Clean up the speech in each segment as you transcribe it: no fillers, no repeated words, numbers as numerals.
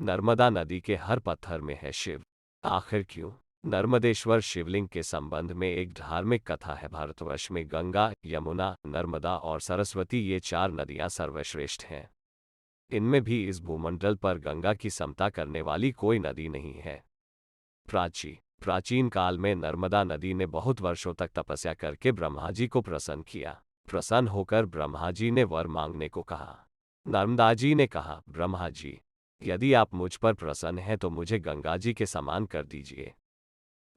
नर्मदा नदी के हर पत्थर में है शिव। आखिर क्यों? नर्मदेश्वर शिवलिंग के संबंध में एक धार्मिक कथा है। भारतवर्ष में गंगा, यमुना, नर्मदा और सरस्वती ये चार नदियां सर्वश्रेष्ठ हैं। इनमें भी इस भूमंडल पर गंगा की समता करने वाली कोई नदी नहीं है। प्राचीन काल में नर्मदा नदी ने बहुत वर्षों तक तपस्या करके ब्रह्मा जी को प्रसन्न किया। प्रसन्न होकर ब्रह्मा जी ने वर मांगने को कहा। नर्मदा जी ने कहा, ब्रह्मा जी, यदि आप मुझ पर प्रसन्न हैं तो मुझे गंगा जी के समान कर दीजिए।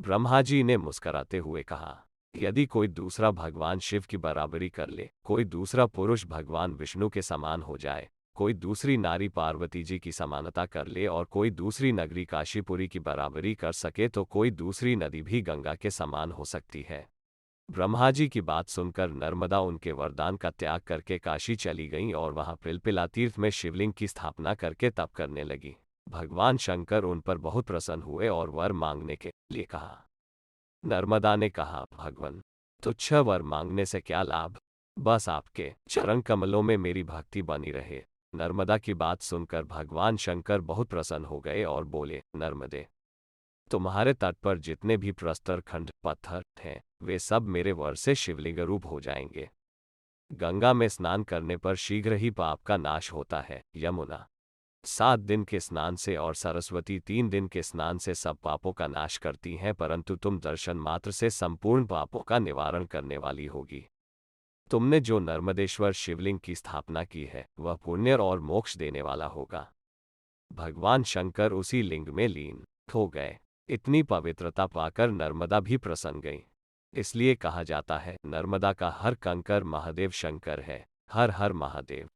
ब्रह्मा जी ने मुस्कराते हुए कहा, यदि कोई दूसरा भगवान शिव की बराबरी कर ले, कोई दूसरा पुरुष भगवान विष्णु के समान हो जाए, कोई दूसरी नारी पार्वती जी की समानता कर ले और कोई दूसरी नगरी काशीपुरी की बराबरी कर सके तो कोई दूसरी नदी भी गंगा के समान हो सकती है। ब्रह्मा जी की बात सुनकर नर्मदा उनके वरदान का त्याग करके काशी चली गईं और वहां पिलपिला तीर्थ में शिवलिंग की स्थापना करके तप करने लगी। भगवान शंकर उन पर बहुत प्रसन्न हुए और वर मांगने के लिए कहा। नर्मदा ने कहा, भगवान, तुच्छ वर मांगने से क्या लाभ, बस आपके चरण कमलों में मेरी भक्ति बनी रहे। नर्मदा की बात सुनकर भगवान शंकर बहुत प्रसन्न हो गए और बोले, नर्मदे, तुम्हारे तट पर जितने भी प्रस्तर खंड पत्थर हैं वे सब मेरे वर से शिवलिंग रूप हो जाएंगे। गंगा में स्नान करने पर शीघ्र ही पाप का नाश होता है। यमुना 7 दिन के स्नान से और सरस्वती 3 दिन के स्नान से सब पापों का नाश करती हैं, परंतु तुम दर्शन मात्र से संपूर्ण पापों का निवारण करने वाली होगी। तुमने जो नर्मदेश्वर शिवलिंग की स्थापना की है वह पुण्य और मोक्ष देने वाला होगा। भगवान शंकर उसी लिंग में लीन हो गए। इतनी पवित्रता पाकर नर्मदा भी प्रसन्न गई। इसलिए कहा जाता है, नर्मदा का हर कंकर महादेव शंकर है। हर हर महादेव।